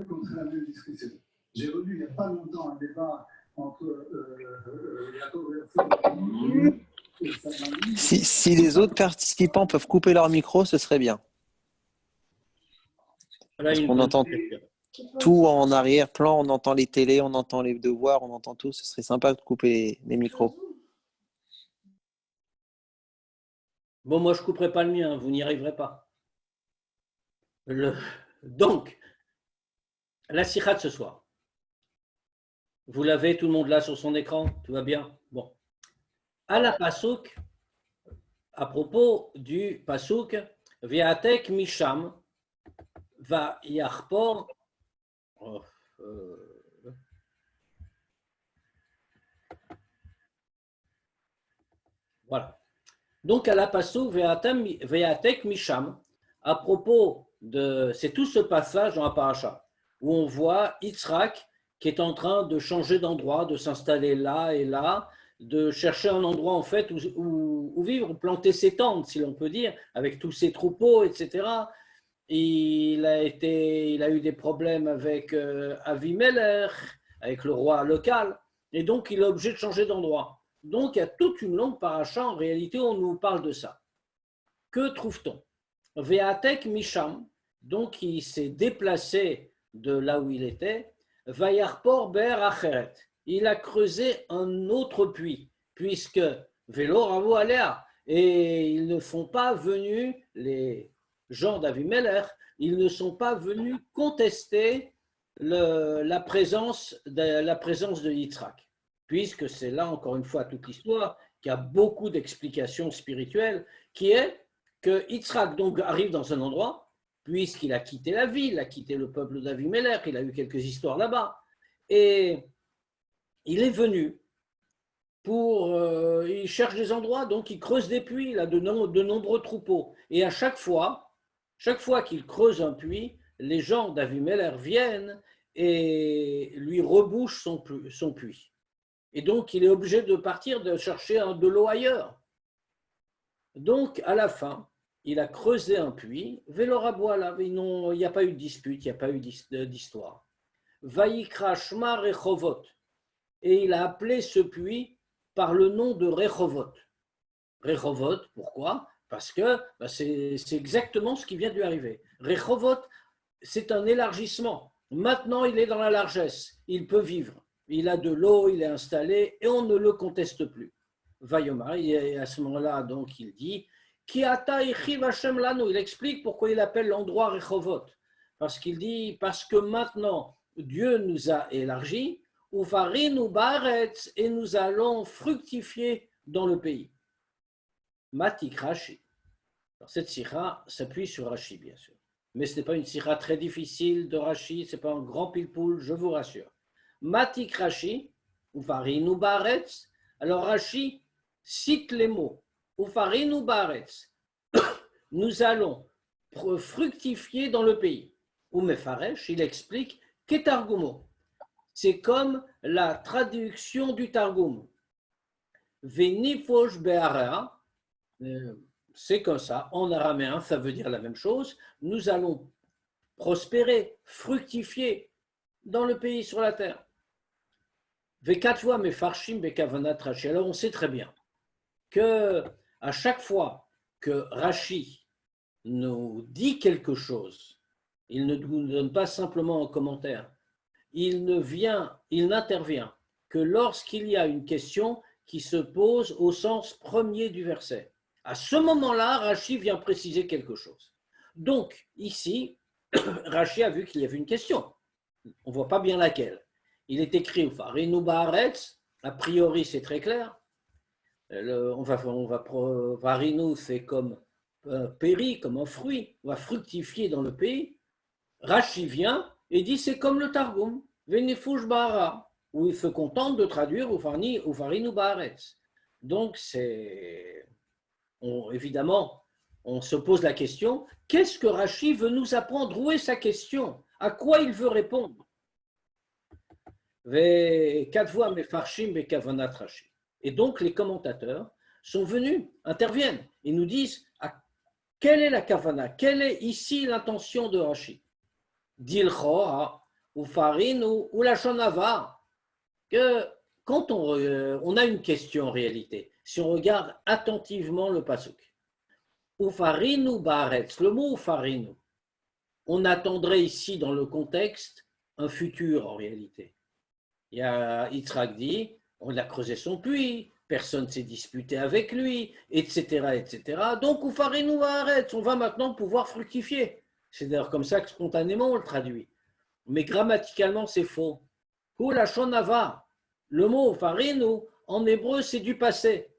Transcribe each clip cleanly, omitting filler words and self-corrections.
contre la même discussion. J'ai relu il n'y a pas longtemps un débat entre Si les autres participants peuvent couper leur micro, ce serait bien. Parce qu'on entend tout en arrière-plan, on entend les télés, on entend les devoirs, on entend tout. Ce serait sympa de couper les micros. Bon, moi, je ne couperai pas le mien, vous n'y arriverez pas. Donc, la sikha de ce soir. Vous l'avez, tout le monde là sur son écran, tout va bien? Bon. À la pasouk, à propos du pasouk, Viatek Misham va yarpor. Voilà. Donc, à la pasouk, Viatek Misham, à propos de. C'est tout ce passage dans la paracha où on voit Yitzhak qui est en train de changer d'endroit, de s'installer là et là, de chercher un endroit en fait où vivre, planter ses tentes, si l'on peut dire, avec tous ses troupeaux, etc. Il a eu des problèmes avec Avimelech, avec le roi local, et donc il est obligé de changer d'endroit. Donc il y a toute une longue paracha, en réalité, on nous parle de ça. Que trouve-t-on? Ve'atek Misham, donc il s'est déplacé de là où il était, Vayarpor Ber Acheret. Il a creusé un autre puits, puisque Vélo Ravo Aléa, et ils ne sont pas venus, les gens d'Avimelech, ils ne sont pas venus contester la présence de Yitzhak, puisque c'est là, encore une fois, toute l'histoire, qu'il y a beaucoup d'explications spirituelles, qui est que Yitzhak donc arrive dans un endroit, puisqu'il a quitté la ville, a quitté le peuple d'Avimelech, il a eu quelques histoires là-bas, et il est venu il cherche des endroits, donc il creuse des puits, il a de nombreux troupeaux, et à chaque fois qu'il creuse un puits, les gens d'Avimelech viennent et lui rebouchent son puits. Et donc il est obligé de partir, de chercher de l'eau ailleurs. Donc à la fin, il a creusé un puits, Véloraboala, il n'y a pas eu de dispute, il n'y a pas eu d'histoire. Vaïkra Shma Rechovot, et il a appelé ce puits par le nom de Rechovot. Rechovot, pourquoi? Parce que c'est exactement ce qui vient de lui arriver. Rechovot, c'est un élargissement. Maintenant, il est dans la largesse, il peut vivre. Il a de l'eau, il est installé et on ne le conteste plus. Vayomar, et à ce moment-là, donc, il dit il explique pourquoi il appelle l'endroit Rechovot. Parce qu'il dit, parce que maintenant, Dieu nous a élargi, Ufarinu Baretz, et nous allons fructifier dans le pays. Matik Rashi. Alors, cette sikha s'appuie sur Rashi, bien sûr. Mais ce n'est pas une sikha très difficile de Rashi, ce n'est pas un grand pile-poule, je vous rassure. Matik Rashi, Ufarinu Baretz. Alors Rashi cite les mots Ufarinu Baretz. Nous allons fructifier dans le pays. Ou Mefaresh, il explique Ketargumo. C'est comme la traduction du Targum. Venifosh Be'area, c'est comme ça, en araméen, ça veut dire la même chose. Nous allons prospérer, fructifier dans le pays, sur la terre. Vekatwa Mefarshim Bekavanat Rashi. Alors on sait très bien que à chaque fois que Rashi nous dit quelque chose, il ne nous donne pas simplement un commentaire. Il n'intervient que lorsqu'il y a une question qui se pose au sens premier du verset. À ce moment-là, Rashi vient préciser quelque chose. Donc, ici, Rashi a vu qu'il y avait une question. On ne voit pas bien laquelle. Il est écrit Farinu Baaretz, a priori c'est très clair. Farinu, c'est comme péri, comme un fruit, on va fructifier dans le pays. Rashi vient et dit c'est comme le Targum, Venifush Bahara, où il se contente de traduire Ufarinu Baaretz. Donc, évidemment, on se pose la question, qu'est-ce que Rashi veut nous apprendre? Où est sa question? À quoi il veut répondre? Et donc, les commentateurs sont venus, interviennent et nous disent quelle est la kavana, quelle est ici l'intention de Rashi? Dilchora, ou farine ou la shonava, que quand on a une question en réalité, si on regarde attentivement le pasuk, ou farine ou baaretz, le mot farine, on attendrait ici dans le contexte un futur en réalité. Il y a Yitzhak dit, on a creusé son puits, personne ne s'est disputé avec lui, etc., etc. Donc, ou farine ou baaretz, on va maintenant pouvoir fructifier. C'est d'ailleurs comme ça que spontanément on le traduit. Mais grammaticalement, c'est faux. Ou la shonava, le mot farine, en hébreu, c'est du passé.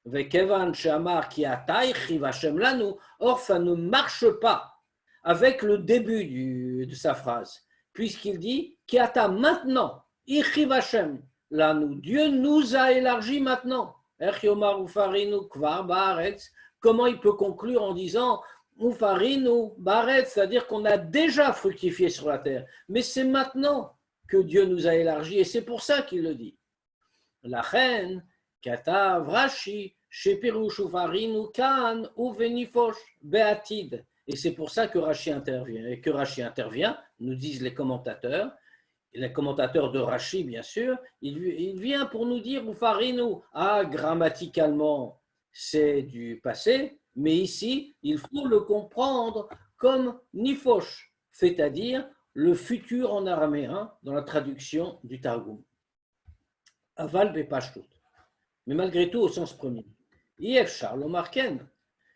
Vekevan shamar ki atay chivashem lanu. Or, ça ne marche pas avec le début de sa phrase, puisqu'il dit ki ata maintenant, ichivashem lanu. Dieu nous a élargi maintenant. Echiyomar ufarinu kvar baaretz. Comment il peut conclure en disant ufarinu baaretz, c'est-à-dire qu'on a déjà fructifié sur la terre, mais c'est maintenant que Dieu nous a élargi, et c'est pour ça qu'il le dit. La reine, katav Rashi, shepirush ufarinu kan uvenifosh beatid. Et c'est pour ça que Rashi intervient. Et que Rashi intervient, nous disent les commentateurs de Rashi, bien sûr, il vient pour nous dire ufarinu, grammaticalement, c'est du passé, mais ici, il faut le comprendre comme nifosh, c'est-à-dire le futur en araméen dans la traduction du Targum. Aval bepashtut. Mais malgré tout, au sens premier. Yef Charles Omarken.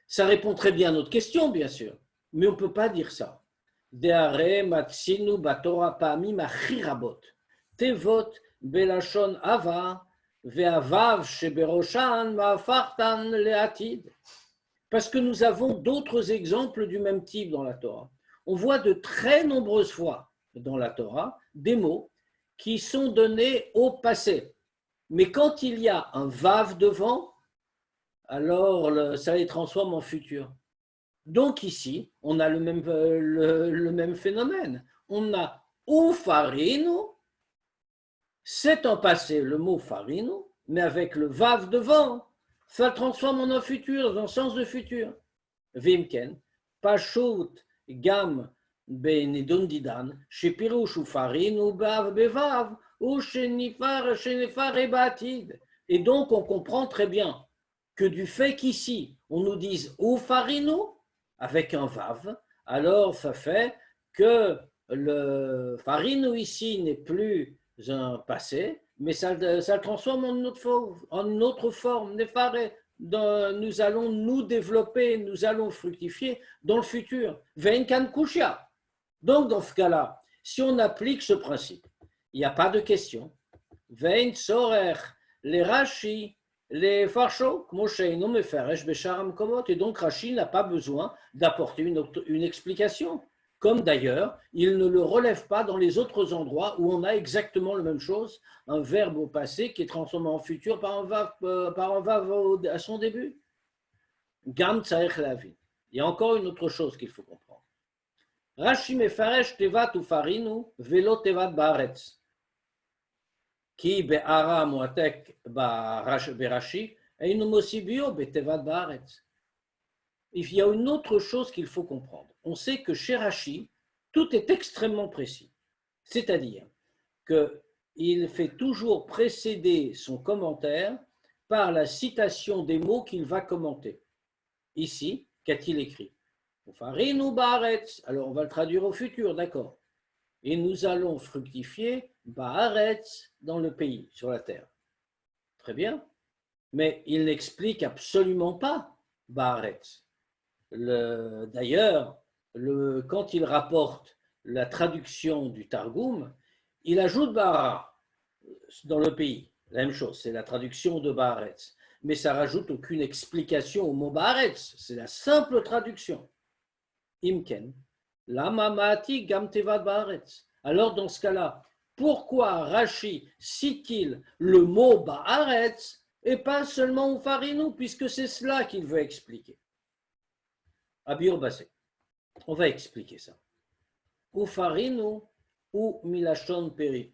Ça répond très bien à notre question, bien sûr, mais on ne peut pas dire ça. Deare matsinu batora pamim achirabot. Tevot belashon ava ve'avav sheberoshan ma'afartan le'atid. Parce que nous avons d'autres exemples du même type dans la Torah. On voit de très nombreuses fois dans la Torah des mots qui sont donnés au passé. Mais quand il y a un vav devant, alors ça les transforme en futur. Donc ici, on a le même phénomène. On a ufarino, c'est un passé, le mot farino, mais avec le vav devant, ça le transforme en un futur, dans le sens de futur. Vimken, pashut gam benedondidan, shepirush ufarino bav bevav, ou shenifar et batid. Et donc on comprend très bien que du fait qu'ici on nous dise ufarino avec un vav, alors ça fait que le farino ici n'est plus un passé, mais ça le transforme en une autre forme, nefare. Nous allons nous développer, nous allons fructifier dans le futur. Venkan kushya. Donc dans ce cas-là, si on applique ce principe, il n'y a pas de question. Vein sorer les Rashi, les Farsho, et donc Rashi n'a pas besoin d'apporter une explication. Comme d'ailleurs, il ne le relève pas dans les autres endroits où on a exactement la même chose, un verbe au passé qui est transformé en futur par un vav à son début. Gam tsaech lavin. Il y a encore une autre chose qu'il faut comprendre. Rashi mefaresh tevat ufarinu velo tevat baaretz. Ki be'ara muatek berashi einu mosibio betevat baaretz. Il y a une autre chose qu'il faut comprendre. On sait que chez Rashi, tout est extrêmement précis. C'est-à-dire qu'il fait toujours précéder son commentaire par la citation des mots qu'il va commenter. Ici, qu'a-t-il écrit? Farinu baaretz. Alors, on va le traduire au futur, d'accord. Et nous allons fructifier baaretz dans le pays, sur la terre. Très bien. Mais il n'explique absolument pas baaretz. D'ailleurs, quand il rapporte la traduction du Targum, il ajoute Bahara dans le pays. La même chose, c'est la traduction de Baaretz. Mais ça ne rajoute aucune explication au mot Baaretz. C'est la simple traduction. Imken, Lamamati Gamtevat Baaretz. Alors, dans ce cas-là, pourquoi Rashi cite-t-il le mot Baaretz et pas seulement Ufarinu, puisque c'est cela qu'il veut expliquer? Abir Basé. On va expliquer ça. Ufarinu ou Milachon Peri.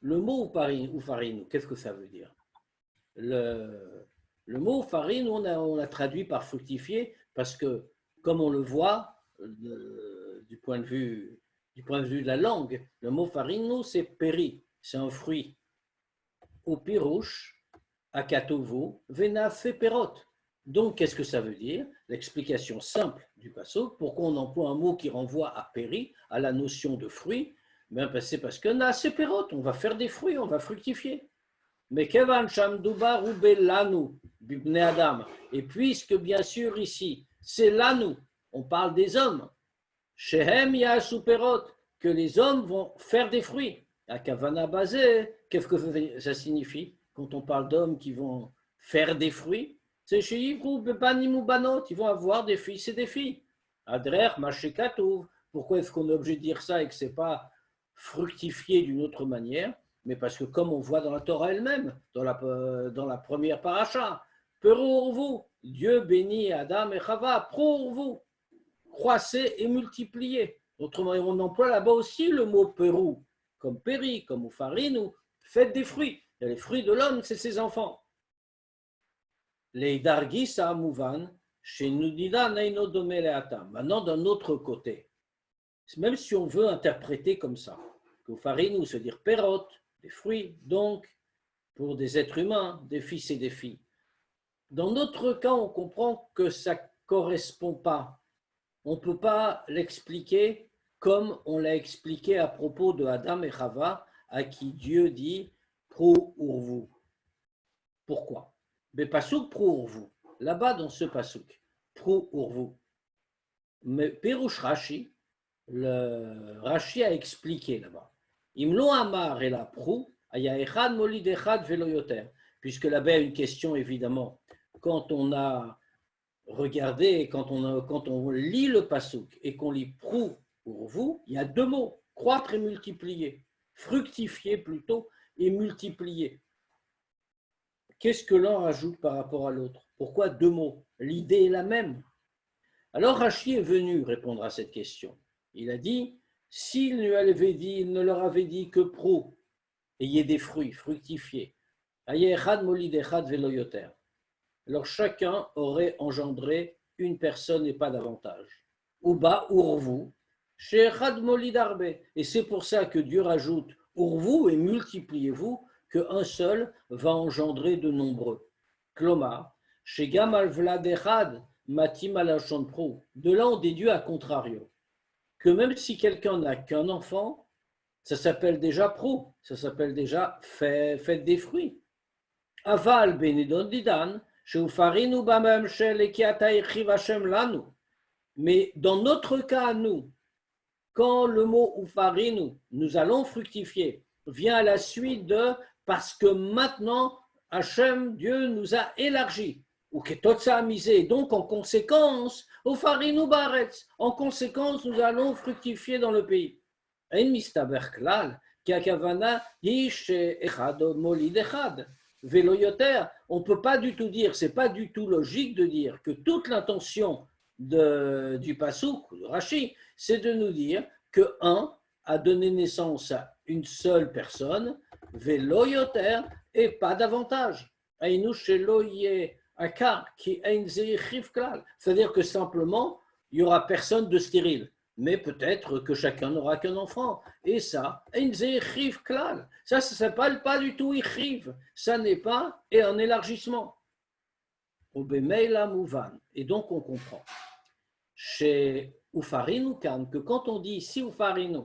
Le mot Ufarinu, qu'est-ce que ça veut dire? Le mot Ufarinu, on a traduit par fructifier parce que, comme on le voit, du point de vue du point de vue de la langue, le mot farinu, c'est péri, c'est un fruit. Ou pirouche, akatovu, vena perot. Donc, qu'est-ce que ça veut dire? L'explication simple du pasuk, pourquoi on emploie un mot qui renvoie à péri, à la notion de fruit, c'est parce que na perot, on va faire des fruits, on va fructifier. Mais kevan shamdubar ou belanu, bibne adam. Et puisque bien sûr ici, c'est lanu, on parle des hommes. Shehem yasu perot, que les hommes vont faire des fruits. À kavana basé, qu'est-ce que ça signifie quand on parle d'hommes qui vont faire des fruits? C'est chez Yivru bebanim ou banot, ils vont avoir des fils et des filles. Adrer machekatouv. Pourquoi est-ce qu'on est obligé de dire ça et que ce n'est pas fructifié d'une autre manière? Mais parce que comme on voit dans la Torah elle-même, dans la première paracha, pour vous, Dieu bénit Adam et Chava, pour vous, croissez et multipliez. Autrement, on emploie là-bas aussi le mot perou, comme péri, comme oufarine, ou faites des fruits. Et les fruits de l'homme, c'est ses enfants. Les dargis à mouvan, chez Nudida neino domé leatam. Maintenant, d'un autre côté, même si on veut interpréter comme ça, que oufarine, se dire perot, des fruits, donc, pour des êtres humains, des fils et des filles. Dans notre cas, on comprend que ça ne correspond pas. On ne peut pas l'expliquer comme on l'a expliqué à propos de Adam et Chava, à qui Dieu dit « Pro urvu ». Pourquoi? Mais pasuk pro urvu. Là-bas, dans ce pasuk, pro urvu. Mais Perush Rashi, le Rashi a expliqué là-bas. Imlo Amar et la prou, aya echad molid echad velo yoter. Puisque là-bas, une question évidemment. Quand on a regardé, quand on lit le pasuk et qu'on lit prou pour vous, il y a deux mots, croître et multiplier, fructifier plutôt et multiplier. Qu'est-ce que l'un rajoute par rapport à l'autre? Pourquoi deux mots? L'idée est la même. Alors Rashi est venu répondre à cette question. Il a dit, s'il ne leur avait dit que pro, ayez des fruits, fructifiés, alors chacun aurait engendré une personne et pas davantage. Uba urvu, et c'est pour ça que Dieu rajoute urvu et multipliez-vous, qu'un seul va engendrer de nombreux. Kloma, shegam al vlad echad matim alashon pro. De là on déduit à contrario que même si quelqu'un n'a qu'un enfant, ça s'appelle déjà pro, ça s'appelle déjà faites des fruits. Aval benidon didan, sheufarinu bamem shel ekiata echiv Hashem lanu. Mais dans notre cas à nous, quand le mot ufarinu, nous allons fructifier, vient à la suite de parce que maintenant Hashem, Dieu nous a élargi. Ou ketotsa misé. Donc en conséquence, ufarinu baretz. En conséquence, nous allons fructifier dans le pays. On ne peut pas du tout dire, c'est pas du tout logique de dire que toute l'intention du pasuk, de Rashi, c'est de nous dire que un a donné naissance à une seule personne, velo yoter, et pas davantage. C'est-à-dire que simplement, il n'y aura personne de stérile. Mais peut-être que chacun n'aura qu'un enfant. Et ça, ça ne s'appelle pas du tout ichiv. Ça n'est pas un élargissement. Et donc on comprend. Chez Ufarinu Kan, que quand on dit ici Ufarinu,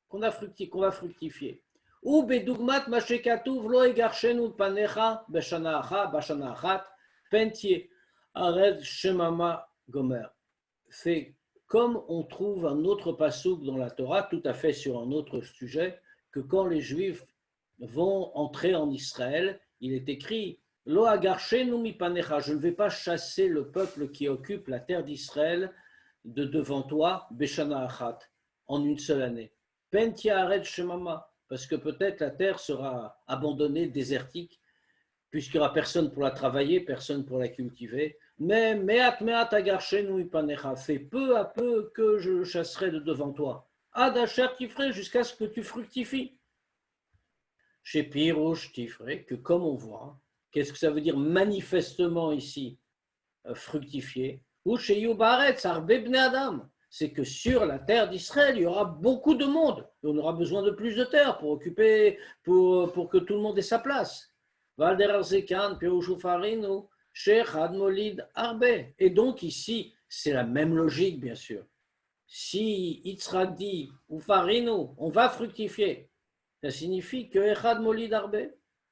qu'on va fructifier, ou bedugmat mashekatuv lo egarshenu panecha beshana achat pentier ared shemama gomer. C'est comme on trouve un autre pasuk dans la Torah, tout à fait sur un autre sujet, que quand les Juifs vont entrer en Israël, il est écrit Lo agarshenu mi panecha, je ne vais pas chasser le peuple qui occupe la terre d'Israël de devant toi, beshana achat, en une seule année. Pentia ared shemama, parce que peut-être la terre sera abandonnée, désertique, puisqu'il n'y aura personne pour la travailler, personne pour la cultiver. Mais c'est peu à peu que je le chasserai de devant toi. Ad asher tifré, jusqu'à ce que tu fructifies. Chez Pirouche tifré, que comme on voit, qu'est-ce que ça veut dire manifestement ici, fructifier? Ou chez Yubaret, Sarbe Bne Adam, c'est que sur la terre d'Israël, il y aura beaucoup de monde. Et on aura besoin de plus de terre pour occuper, pour que tout le monde ait sa place. Et donc ici, c'est la même logique, bien sûr. Si Yitzhak dit, Ufarinu, on va fructifier, ça signifie que Echad Molid Arbe,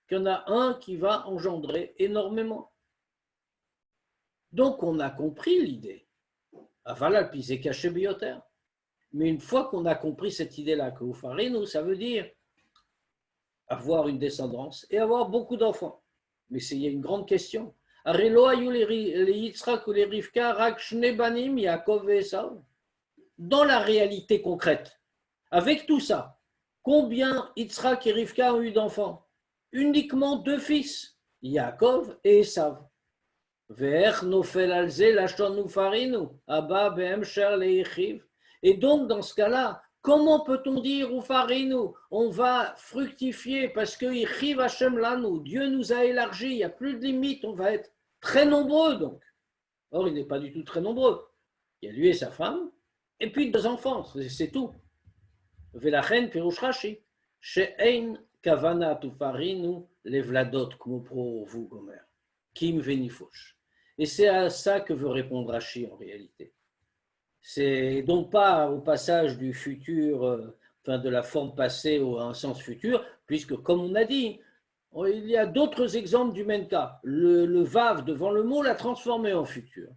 qu'il y en a un qui va engendrer énormément. Donc on a compris l'idée. Avalal pisé caché bioter. Mais une fois qu'on a compris cette idée-là, que Ufarinu, ça veut dire avoir une descendance et avoir beaucoup d'enfants. Mais il y a une grande question. Arelo ayu les Yitzhak ou les Rivka rak shne banim Yaakov et Esav. Dans la réalité concrète, avec tout ça, combien Yitzhak et Rivka ont eu d'enfants? Uniquement 2 fils, Yaakov et Esav. Et donc, dans ce cas-là, comment peut-on dire Ufarinu, on va fructifier parce que Dieu nous a élargi, il n'y a plus de limite, on va être très nombreux donc. Or, il n'est pas du tout très nombreux. Il y a lui et sa femme, et puis 2 enfants, c'est tout. Velachen pirush Rashi, she'ein kavanat ufarinu levladot como pro vous gomer, kim venifush. Et c'est à ça que veut répondre Rashi en réalité. C'est donc pas au passage du futur, de la forme passée à un sens futur, puisque comme on a dit, il y a d'autres exemples du même cas. Le vav devant le mot l'a transformé en futur.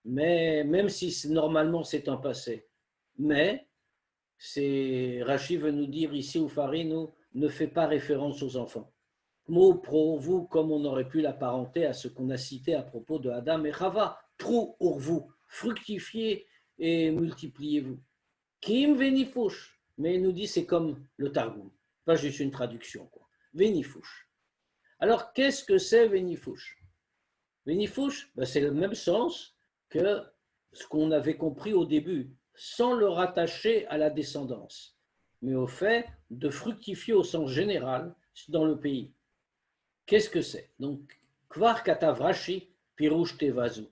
Mais même si normalement c'est un passé. Mais Rashi veut nous dire ici, Ufarinu ne fait pas référence aux enfants. Mot pro vous, comme on aurait pu l'apparenter à ce qu'on a cité à propos de Adam et Chava. Pro vous, fructifiez et multipliez-vous. Kim venifush. Mais il nous dit c'est comme le Targum, pas juste une traduction. Venifush. Alors qu'est-ce que c'est venifush? Venifush, c'est le même sens que ce qu'on avait compris au début, sans le rattacher à la descendance, mais au fait de fructifier au sens général dans le pays. Qu'est-ce que c'est? Donc, Kvar Katav Rashi, Pirush Tevazu.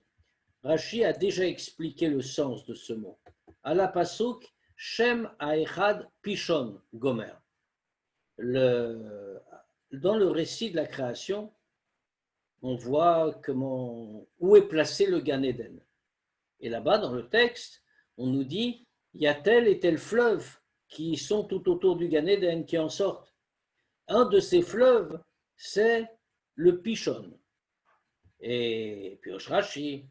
Rashi a déjà expliqué le sens de ce mot. À la Pasuk, Shem Aechad Pishon Gomer. Dans le récit de la création, on voit où est placé le Gan Eden. Et là-bas, dans le texte, on nous dit, il y a tel et tel fleuve qui sont tout autour du Gan Eden, qui en sortent. Un de ces fleuves, c'est le Pishon. Et puis Rashi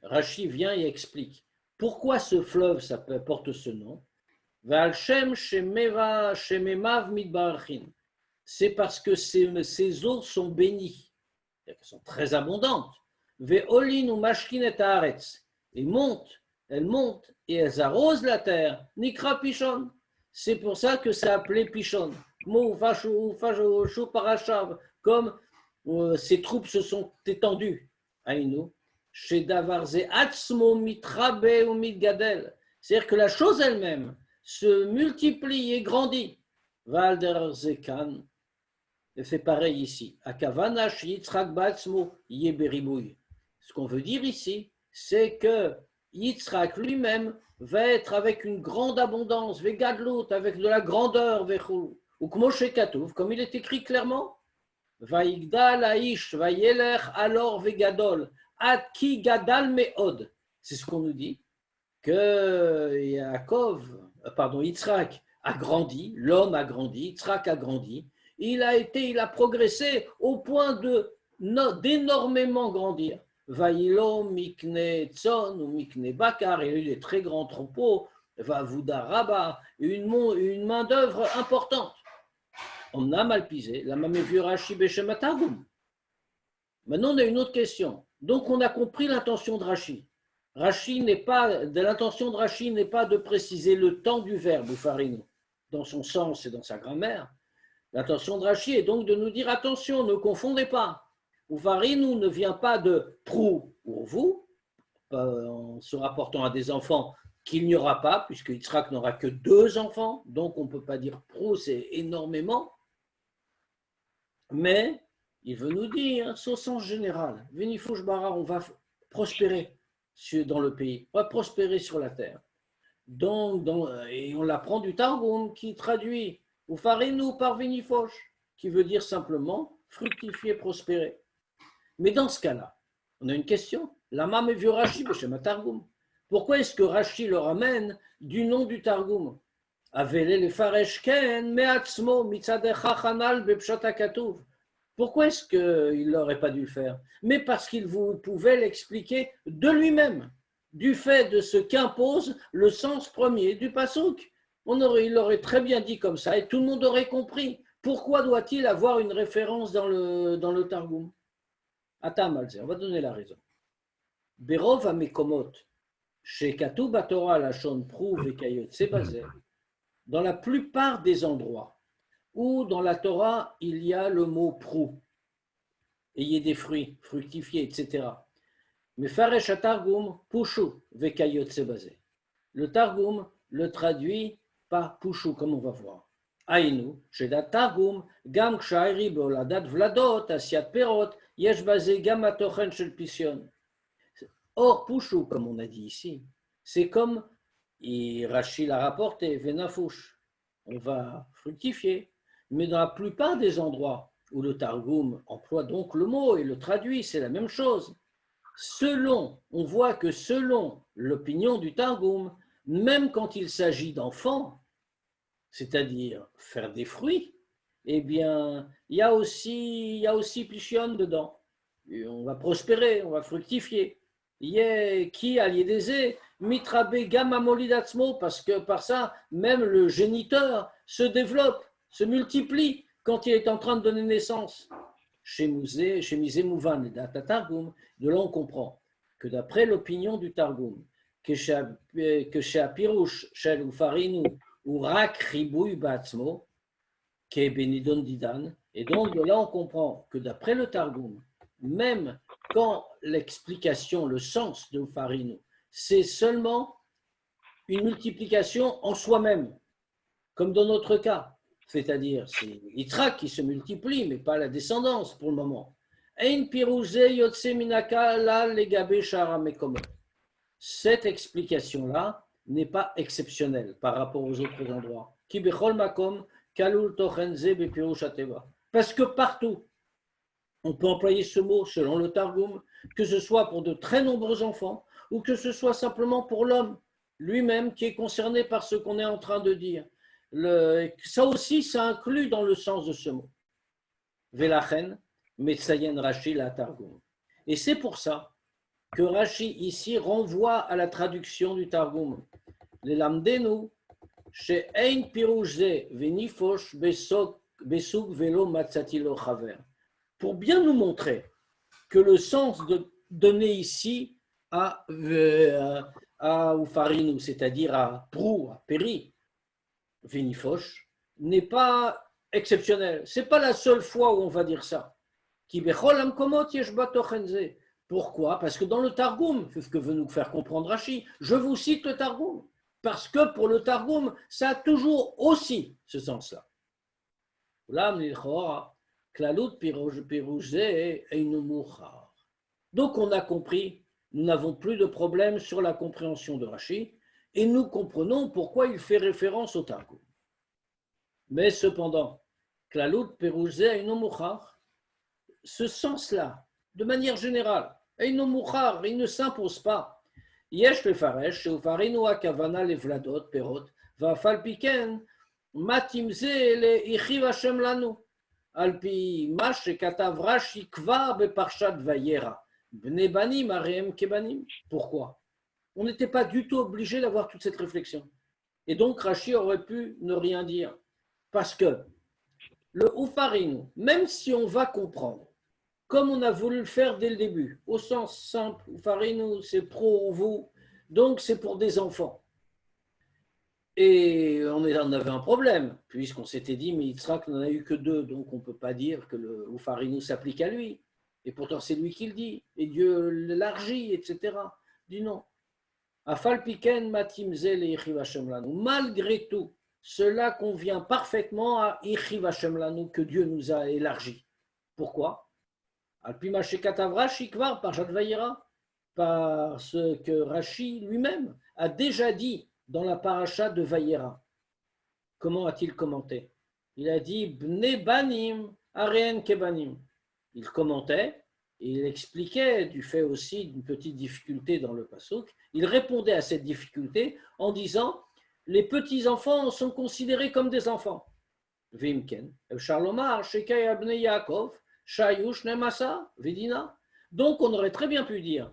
vient et explique pourquoi ce fleuve porte ce nom. C'est parce que ces eaux sont bénies, elles sont très abondantes. Elles montent et elles arrosent la terre. Nikra Pishon. C'est pour ça que c'est appelé Pishon. Comme ces troupes se sont étendues. C'est-à-dire que la chose elle-même se multiplie et grandit. Et c'est pareil ici. Ce qu'on veut dire ici, c'est que Yitzhak lui-même va être avec une grande abondance, avec de la grandeur, ou comme il est écrit clairement. Vaïgdal Aïsh, Vaïeler, alors Vegadol, Adki Gadal Meod. C'est ce qu'on nous dit, que Yitzhak a grandi, l'homme a grandi, Yitzhak a grandi, il a progressé au point d'énormément grandir. Vaïlo, Mikne Tson ou Mikne Bakar, il a eu des très grands troupeaux, Vavouda Rabba, une main-d'œuvre importante. On a mal pisé, la mamévu Rashi Beshematagum. Maintenant, on a une autre question. Donc, on a compris l'intention de Rashi. L'intention de Rashi n'est pas de préciser le temps du verbe, Ufarinu, dans son sens et dans sa grammaire. L'intention de Rashi est donc de nous dire attention, ne confondez pas. Ufarinu ne vient pas de prou ou vous, en se rapportant à des enfants qu'il n'y aura pas, puisque Yitzhak n'aura que 2 enfants, donc on ne peut pas dire prou, c'est énormément. Mais il veut nous dire, au sens général, Venifush Bara, on va prospérer dans le pays, on va prospérer sur la terre. Donc, et on l'apprend du Targum qui traduit ou farinu par vinifosh, qui veut dire simplement fructifier, prospérer. Mais dans ce cas-là, on a une question. Lama me vieux Rashi b'shem Targum. Pourquoi est-ce que Rashi le ramène du nom du Targum? Avele le faresh ken me'atzmo mitzadecha chanal bepshat hakatuv. Pourquoi est-ce qu'il n'aurait pas dû le faire? Mais parce qu'il pouvait l'expliquer de lui-même, du fait de ce qu'impose le sens premier du pasuk. Il l'aurait très bien dit comme ça et tout le monde aurait compris. Pourquoi doit-il avoir une référence dans le Targum? Atam alze, on va donner la raison. Berov amekomot, chez Katu Batora Lachon Prouve et Kayot Sebazé, dans la plupart des endroits où dans la Torah il y a le mot prou, ayez des fruits, fructifier, etc. Mais Faresh Targum, Pushu, Vekayot Sebazé. Le Targum le traduit par Pushu, comme on va voir. Aïnou, chez la Targum, Gam Kshairi Beoladat Vladot, Asiat Perot, Yesh Bazé Gam Atochen Shel Pision. Or, Pushu, comme on a dit ici, c'est comme Rashi l'a rapporté, Venafouche. On va fructifier. Mais dans la plupart des endroits où le Targum emploie donc le mot et le traduit, c'est la même chose. On voit que selon l'opinion du Targum, même quand il s'agit d'enfants, c'est-à-dire faire des fruits, eh bien, il y a aussi Plichion dedans. Et on va prospérer, on va fructifier. Qui a l'idée mitrabe gamma molidatsmo, parce que par ça, même le géniteur se développe, se multiplie quand il est en train de donner naissance. Chez Misé Mouvan, de là on comprend que d'après l'opinion du Targum, que chez Apirouche, chez Ufarinu, ou Rak Ribouy Batsmo, qui est Benidon Didan, et donc de là on comprend que d'après le Targum, même quand l'explication, le sens de Ufarinu, c'est seulement une multiplication en soi-même, comme dans notre cas, c'est-à-dire c'est Yitzhak qui se multiplie, mais pas la descendance pour le moment. Cette explication-là n'est pas exceptionnelle par rapport aux autres endroits. Parce que partout, on peut employer ce mot selon le Targum, que ce soit pour de très nombreux enfants ou que ce soit simplement pour l'homme lui-même qui est concerné par ce qu'on est en train de dire. Ça aussi, ça inclut dans le sens de ce mot. Velachen, Metsayen Rashi la Targum. Et c'est pour ça que Rashi ici renvoie à la traduction du Targum. Les lamdenu, chez Ein Pirouze Venifosh Besuk Velo Matzatilo Chaver. Pour bien nous montrer que le sens donné ici à Ufarinu, c'est-à-dire à Prou, à Péri, Vinifosh, n'est pas exceptionnel. Ce n'est pas la seule fois où on va dire ça. Pourquoi? Parce que dans le Targum, c'est ce que veut nous faire comprendre Rashi, je vous cite le Targum, parce que pour le Targum, ça a toujours aussi ce sens-là. Donc on a compris, nous n'avons plus de problème sur la compréhension de Rashi et nous comprenons pourquoi il fait référence au Targum. Mais cependant, ce sens-là, de manière générale, il ne s'impose pas. Yesh lefaresh, she'ufarinu hakavana levladot perot, va'afal piken, matimze le ichiv Hashem lanu. Alpi mash katav Rashi kvar beparshat vayera, bnei banim areem kebanim. Pourquoi? On n'était pas du tout obligé d'avoir toute cette réflexion. Et donc Rashi aurait pu ne rien dire. Parce que le Ufarinu, même si on va comprendre, comme on a voulu le faire dès le début, au sens simple, Ufarinu, c'est pro ou vous, donc c'est pour des enfants. Et on avait un problème, puisqu'on s'était dit, mais Yitzhak n'en a eu que 2, donc on ne peut pas dire que le Ufarinu s'applique à lui. Et pourtant, c'est lui qui le dit, et Dieu l'élargit, etc. Il dit non. Afal piken matimze le ichiv Hashem lanu. Malgré tout, cela convient parfaitement à ichiv Hashem lanu, que Dieu nous a élargi. Pourquoi? Alpi mashekatav Rashi kvar parshat vayera, parce que Rashi lui-même a déjà dit dans la paracha de Vayera. Comment a-t-il commenté? Il a dit Bne banim, areen kebanim. Il commentait, et il expliquait du fait aussi d'une petite difficulté dans le pasuk. Il répondait à cette difficulté en disant les petits-enfants sont considérés comme des enfants. Vimken, Charlomar, Shekay Abne Yaakov, Shayush Nemasa, Vedina. Donc on aurait très bien pu dire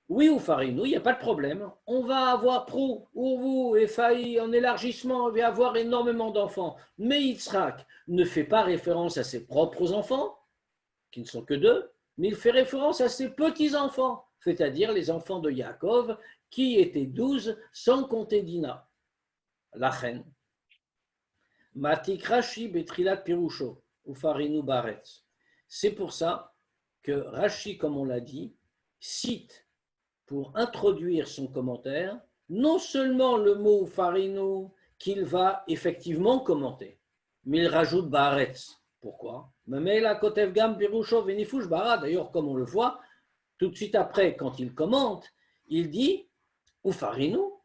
oui ou Farinou, il n'y a pas de problème. On va avoir Prou, Urvu et Faï en élargissement, on va avoir énormément d'enfants. Mais Yitzhak ne fait pas référence à ses propres enfants, qui ne sont que deux, mais il fait référence à ses petits-enfants, c'est-à-dire les enfants de Yaakov, qui étaient 12 sans compter Dina, la reine. Matik Rashi betrilat pirusho, Ufarinu baretz. C'est pour ça que Rashi, comme on l'a dit, cite pour introduire son commentaire, non seulement le mot farino qu'il va effectivement commenter, mais il rajoute Baaretz. Pourquoi? D'ailleurs, comme on le voit, tout de suite après, quand il commente, il dit Ufarino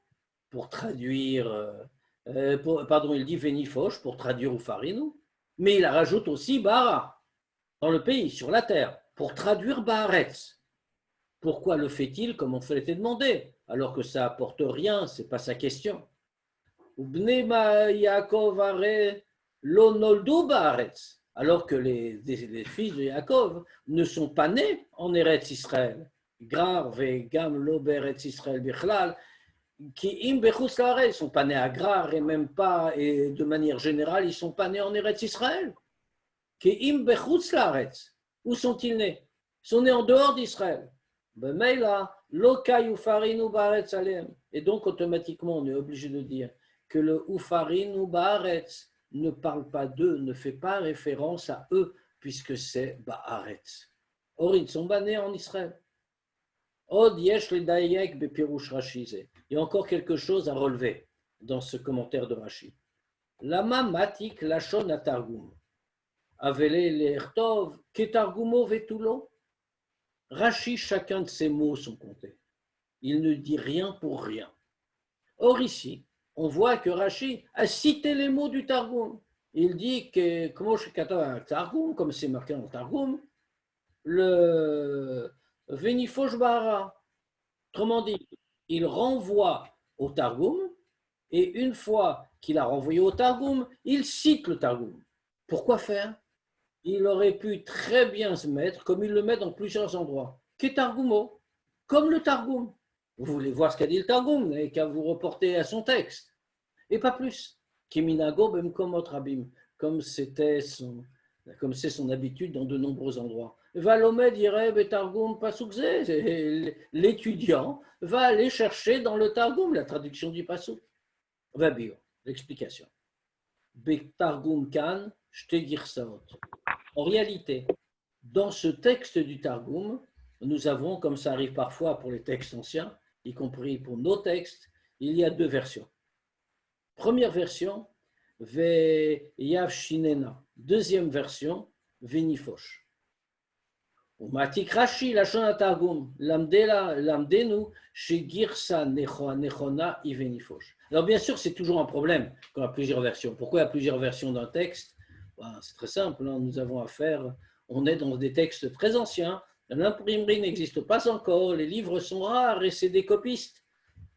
pour traduire, il dit Venifosh pour traduire Ufarino, mais il rajoute aussi Bara dans le pays, sur la terre, pour traduire Baaretz. Pourquoi le fait-il comme on fait demandé, alors que ça apporte rien, c'est pas sa question. Alors que les fils de Yaakov ne sont pas nés en Eretz Israël. Grar vegam lo beretz Israël bichlal, qui im bechutz laaretz, ils sont pas nés à Grar et même pas, et de manière générale, ils sont pas nés en Eretz Israël. Qui im bechutz laaretz, où sont-ils nés? Ils sont nés en dehors d'Israël. Et donc, automatiquement, on est obligé de dire que le Ufarinu Baaretz ne parle pas d'eux, ne fait pas référence à eux, puisque c'est Baaretz. Or, ils sont nés en Israël. Il y a encore quelque chose à relever dans ce commentaire de Rashi. Lama matik lashon atargum. Avele le'ertov ketargumo vetulo. Rashi, chacun de ces mots sont comptés. Il ne dit rien pour rien. Or ici, on voit que Rashi a cité les mots du Targum. Il dit que, comme c'est marqué dans le Targum, le Venifosh Bara. Autrement dit, il renvoie au Targum, et une fois qu'il a renvoyé au Targum, il cite le Targum. Pourquoi faire? Il aurait pu très bien se mettre, comme il le met dans plusieurs endroits, Ketargumo, comme le Targum. Vous voulez voir ce qu'a dit le Targum, vous n'avez qu'à vous reporter à son texte. Et pas plus. Keminago bemkomot rabim, comme c'est son habitude dans de nombreux endroits. Valomé dirait Betargum pasukze, l'étudiant va aller chercher dans le Targum la traduction du pasuk. Vabio, l'explication. Betargum kan, shte girsaot. En réalité, dans ce texte du Targum, nous avons, comme ça arrive parfois pour les textes anciens, y compris pour nos textes, il y a deux versions. Première version, Ve'yav Shinena. Deuxième version, Venifosh. Umatik Rashi, la Shon Targum, lamdenu, shegirsa nechona i Venifosh. Alors bien sûr, c'est toujours un problème quand il y a plusieurs versions. Pourquoi il y a plusieurs versions d'un texte? C'est très simple, nous avons affaire, on est dans des textes très anciens, l'imprimerie n'existe pas encore, les livres sont rares et c'est des copistes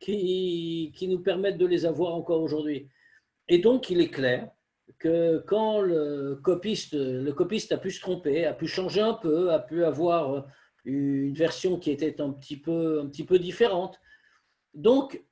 qui nous permettent de les avoir encore aujourd'hui. Et donc, il est clair que quand le copiste a pu se tromper, a pu changer un peu, a pu avoir une version qui était un petit peu différente, donc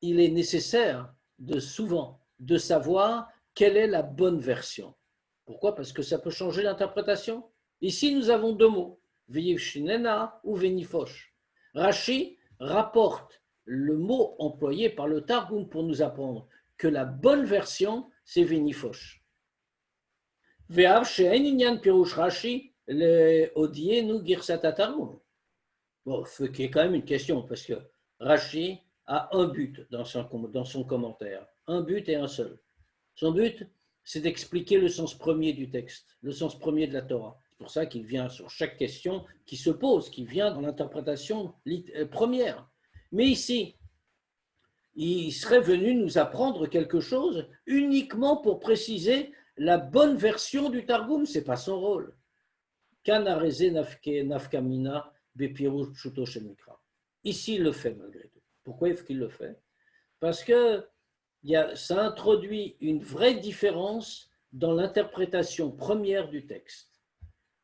il est nécessaire souvent de savoir quelle est la bonne version. Pourquoi? Parce que ça peut changer l'interprétation. Ici, nous avons deux mots, Ve'yiv Shinena ou Venifosh. Rashi rapporte le mot employé par le Targum pour nous apprendre que la bonne version, c'est Venifosh. Ve'av she'en inyan pirush Rashi le'odienu girsat Targum. Bon, ce qui est quand même une question, parce que Rashi a un but dans son commentaire, un but et un seul. Son but, c'est d'expliquer le sens premier du texte, le sens premier de la Torah. C'est pour ça qu'il vient sur chaque question qui se pose, qui vient dans l'interprétation première. Mais ici, il serait venu nous apprendre quelque chose uniquement pour préciser la bonne version du Targum. Ce n'est pas son rôle. Ici, il le fait malgré tout. Pourquoi est-ce qu'il le fait? Parce que ça introduit une vraie différence dans l'interprétation première du texte.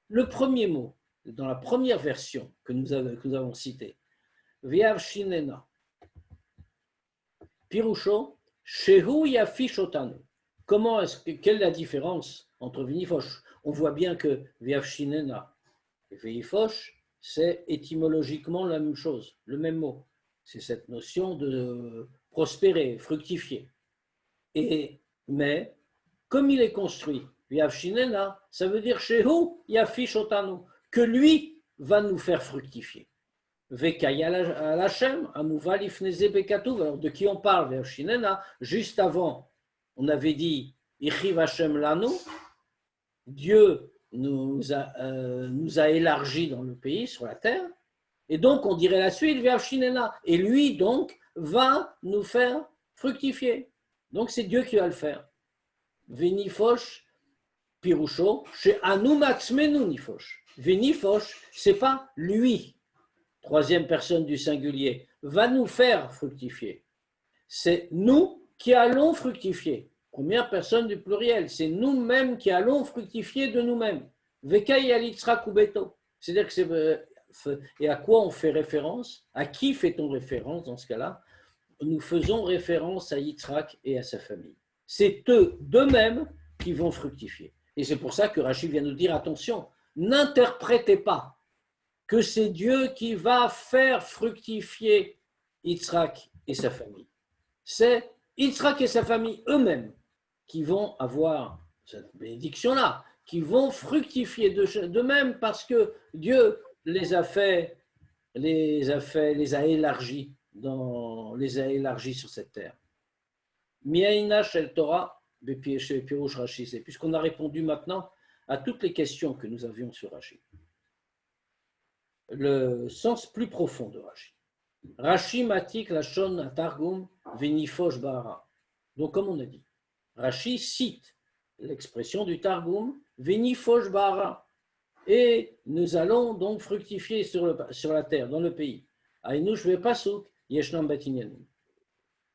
Le premier mot, dans la première version que nous avons citée, Viav Shinena, Pirusho, Shehu Yafish Otanu. Quelle est la différence entre Vinifosh? On voit bien que Viav Shinena et Vinifosh, c'est étymologiquement la même chose, le même mot. C'est cette notion de prospérer, fructifier. Mais, comme il est construit, Viav Shinena, ça veut dire Shehu Yafish Otanu, que lui va nous faire fructifier. Vekaya Lachem, Amuval Ifneze Bekatouv. Alors, de qui on parle, Viav Shinena? Juste avant, on avait dit Ichiv Hashem Lanu, Dieu nous a élargi dans le pays, sur la terre, et donc on dirait la suite, Viav Shinena, et lui donc va nous faire fructifier. Donc c'est Dieu qui va le faire. Venifosh Pirusho, chez Anumatsmenu Nifosh. Venifosh, c'est pas lui, troisième personne du singulier, va nous faire fructifier. C'est nous qui allons fructifier. Première personne du pluriel, c'est nous-mêmes qui allons fructifier de nous-mêmes. Vekai alitzra kubeto. C'est-à-dire que et à quoi on fait référence? À qui fait-on référence dans ce cas-là? Nous faisons référence à Yitzhak et à sa famille. C'est eux d'eux-mêmes qui vont fructifier. Et c'est pour ça que Rachid vient nous dire, attention, n'interprétez pas que c'est Dieu qui va faire fructifier Yitzhak et sa famille. C'est Yitzhak et sa famille eux-mêmes qui vont avoir cette bénédiction-là, qui vont fructifier d'eux-mêmes parce que Dieu les a élargis sur cette terre. Miaïna shel Torah, Pirouche Rashi, c'est puisqu'on a répondu maintenant à toutes les questions que nous avions sur Rashi. Le sens plus profond de Rashi. Rashi matik lashon targum venifosh bara. Donc, comme on a dit, Rashi cite l'expression du Targum venifosh bara. Et nous allons donc fructifier sur la terre, dans le pays. Aïnouch vepasuk yeshnam batinyanim.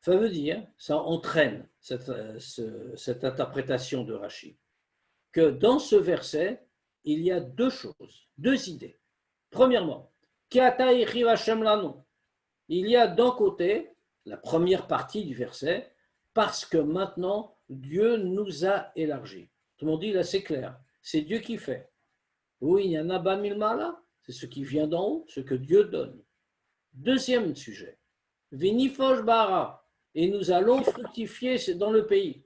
Ça veut dire, ça entraîne cette interprétation de Rashi, que dans ce verset, il y a deux choses, deux idées. Premièrement, Kiata yechiv Hashem lanu. Il y a d'un côté, la première partie du verset, parce que maintenant, Dieu nous a élargis. Tout le monde dit, là c'est clair, c'est Dieu qui fait. Oui, il y en a bas milmala, c'est ce qui vient d'en haut, ce que Dieu donne. Deuxième sujet, Venifosh bara, et nous allons fructifier dans le pays.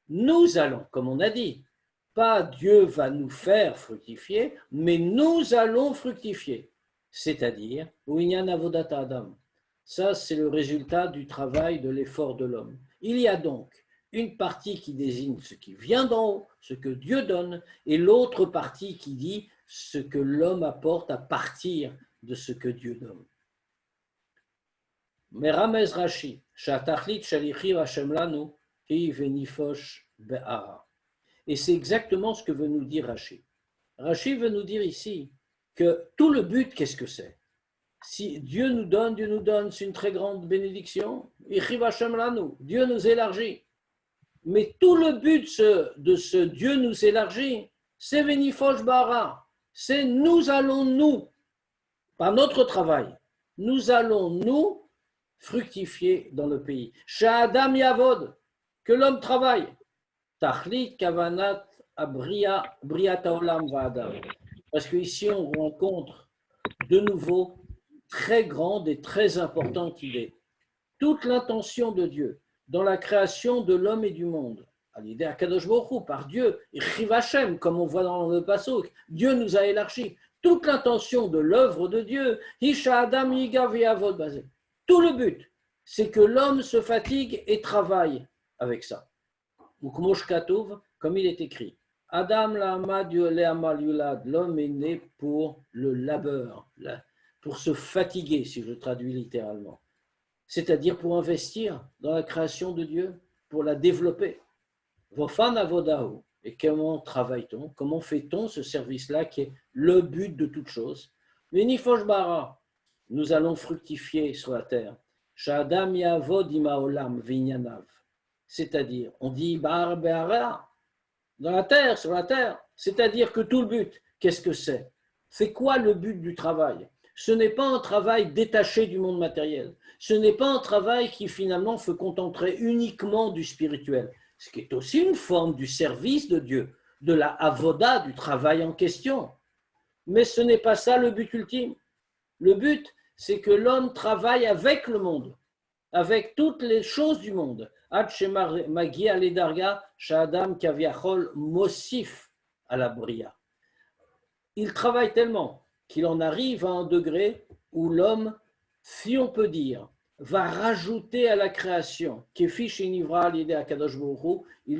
Nous allons, comme on a dit, pas Dieu va nous faire fructifier, mais nous allons fructifier. C'est-à-dire, Uinyan Avodat Adam. Ça, c'est le résultat du travail, de l'effort de l'homme. Il y a donc une partie qui désigne ce qui vient d'en haut, ce que Dieu donne, et l'autre partie qui dit ce que l'homme apporte à partir de ce que Dieu donne. Meramez Rashi, Shatachlit Shalichiv Hashem Lanu, Hi Venifosh Be'ara. Et c'est exactement ce que veut nous dire Rashi. Rashi veut nous dire ici que tout le but, qu'est-ce que c'est? Si Dieu nous donne, c'est une très grande bénédiction. Ichiv Hashem Lanu, Dieu nous élargit. Mais tout le but de ce Dieu nous élargit, c'est Venifosh Bara. C'est nous allons, par notre travail, nous allons, fructifier dans le pays. Sha'adam Yavod, que l'homme travaille. Tachlit Kavanat Briat Haolam Va'adam. Parce qu'ici, on rencontre de nouveau très grande et très importante idée. Toute l'intention de Dieu dans la création de l'homme et du monde, à l'idée à Kadosh Baruch Hu, par Dieu, Chiv Hashem, comme on voit dans le Pasuk, Dieu nous a élargi. Toute l'intention de l'œuvre de Dieu, Hisha Adam Yiga Ve'avod Bazé. Tout le but, c'est que l'homme se fatigue et travaille avec ça. Ou comme il est écrit, Adam la'amad le'amal yulad, l'homme est né pour le labeur, pour se fatiguer, si je traduis littéralement. c'est-à-dire pour investir dans la création de Dieu, pour la développer. Vofan avodahu. Et comment travaille-t-on? Comment fait-on ce service-là qui est le but de toute chose? Venifosh bara. Nous allons fructifier sur la terre. Sha'adam yavod imaolam vinyanav. C'est-à-dire, on dit bar be'ara, dans la terre, sur la terre. C'est-à-dire que tout le but, qu'est-ce que c'est? C'est quoi le but du travail? Ce n'est pas un travail détaché du monde matériel. Ce n'est pas un travail qui finalement se contenterait uniquement du spirituel, ce qui est aussi une forme du service de Dieu, de la avoda, du travail en question. Mais ce n'est pas ça le but ultime. Le but, c'est que l'homme travaille avec le monde, avec toutes les choses du monde. Ad shemar magi aledarga shadam kaviachol mosif à la bria. Il travaille tellement qu'il en arrive à un degré où l'homme, si on peut dire, va rajouter à la création, il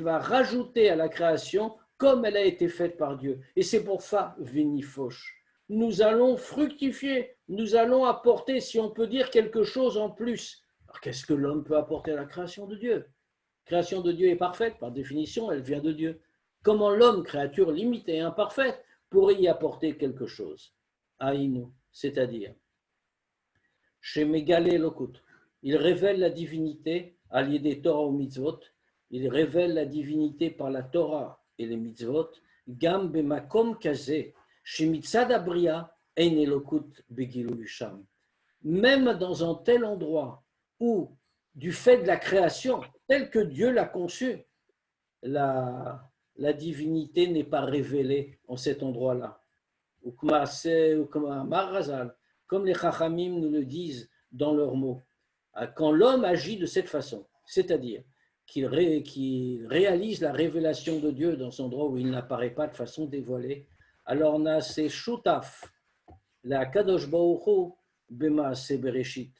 va rajouter à la création comme elle a été faite par Dieu. Et c'est pour ça, Vinifosh, nous allons fructifier, nous allons apporter, si on peut dire, quelque chose en plus. Alors qu'est-ce que l'homme peut apporter à la création de Dieu? La création de Dieu est parfaite, par définition, elle vient de Dieu. Comment l'homme, créature limitée et imparfaite, pourrait y apporter quelque chose? Aïnou, c'est-à-dire, chez Megalé Lokut, il révèle la divinité à l'idée des Torah ou mitzvot, il révèle la divinité par la Torah et les mitzvot, Gam bemakom kazé, chez Mitzad Abria, Ein Elokut Begilul Sham. Même dans un tel endroit où, du fait de la création, tel que Dieu l'a conçu, la divinité n'est pas révélée en cet endroit-là. Ou comme les Chachamim nous le disent dans leurs mots, quand l'homme agit de cette façon, c'est-à-dire qu'il réalise la révélation de Dieu dans un endroit où il n'apparaît pas de façon dévoilée, alors on a ces shutaf, la kadosh baruch hu b'maaseh bereshit.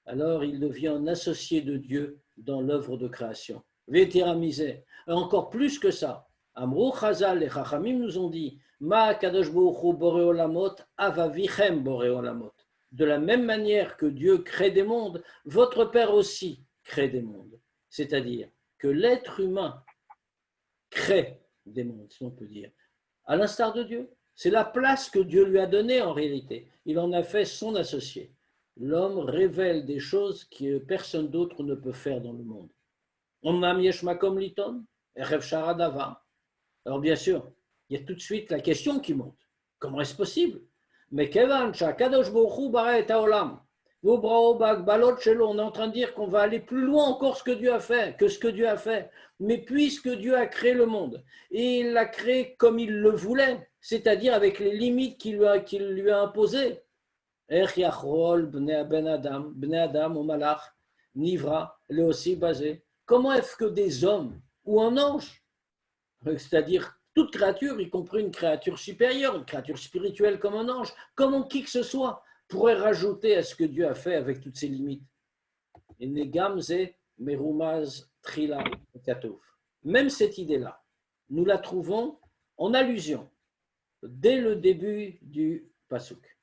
Alors il devient un associé de Dieu dans l'œuvre de création. Vétéramisé. Encore plus que ça, Amrou Chazal, les Chachamim nous ont dit, Ma kadosh baruch hu boré olamot avavichem boré olamot. De la même manière que Dieu crée des mondes, votre Père aussi crée des mondes. C'est-à-dire que l'être humain crée des mondes, si on peut dire, à l'instar de Dieu. C'est la place que Dieu lui a donnée en réalité. Il en a fait son associé. L'homme révèle des choses que personne d'autre ne peut faire dans le monde. Omnam yesh makom liton, erev sharadava. Alors bien sûr, il y a tout de suite la question qui monte. Comment est-ce possible? Mais Kevan, Kadosh Baruch Hu bara et haolam, on est en train de dire qu'on va aller plus loin encore que ce que Dieu a fait. Mais puisque Dieu a créé le monde, et il l'a créé comme il le voulait, c'est-à-dire avec les limites qu'il lui a imposées, comment est-ce que des hommes ou un ange, c'est-à-dire toute créature, y compris une créature supérieure, une créature spirituelle comme un ange, comment qui que ce soit pourrait rajouter à ce que Dieu a fait avec toutes ses limites? Même cette idée-là, nous la trouvons en allusion dès le début du pasuk.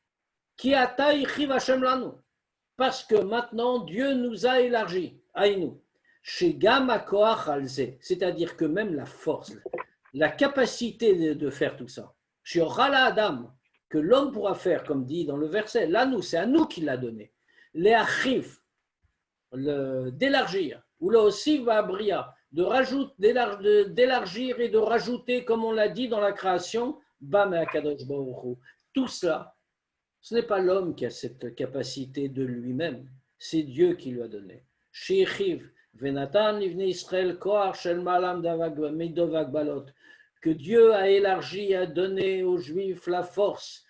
Parce que maintenant Dieu nous a élargi, c'est-à-dire que même la force, la capacité de faire tout ça, Adam, que l'homme pourra faire, comme dit dans le verset, là nous, c'est à nous qu'il l'a donné, les achif, d'élargir, ou là aussi va bria, d'élargir et de rajouter, comme on l'a dit dans la création, tout cela, ce n'est pas l'homme qui a cette capacité de lui-même, c'est Dieu qui lui a donné. Que Dieu a élargi, a donné aux Juifs la force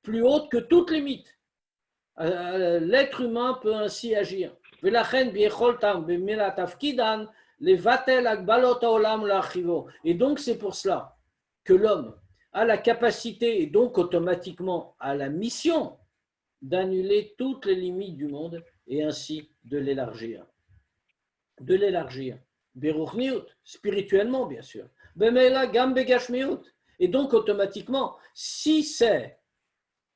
plus haute que toute limite. L'être humain peut ainsi agir. Et donc c'est pour cela que l'homme a la capacité et donc automatiquement a la mission d'annuler toutes les limites du monde et ainsi de l'élargir. De l'élargir. Beruchniut, spirituellement bien sûr. Bemela gam begashmiut. Et donc automatiquement, si c'est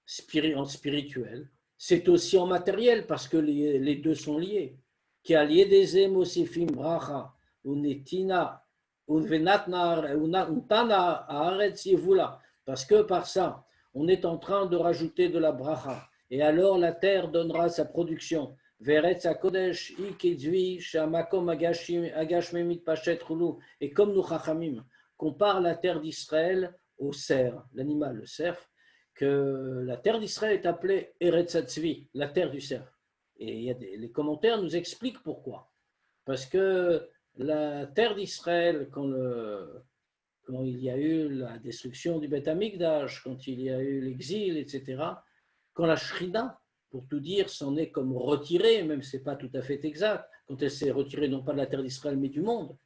spirituel, c'est aussi en matériel parce que les deux sont liés. Qui a lié des émosifim bracha, unetina, untana haaretz yevula. Parce que par ça, on est en train de rajouter de la bracha. Et alors la terre donnera sa production. Veretz hakodesh ikezvi shamakom agashmemit pachet chulu. Et comme nous chachamim, compare la terre d'Israël au cerf, l'animal, le cerf, que la terre d'Israël est appelée Eretz Hatzvi, la terre du cerf. Et les commentaires nous expliquent pourquoi. Parce que la terre d'Israël, quand il y a eu la destruction du Beth Amikdash, quand il y a eu l'exil, etc., quand la Shrina, pour tout dire, s'en est comme retirée, même si ce n'est pas tout à fait exact, quand elle s'est retirée non pas de la terre d'Israël mais du monde,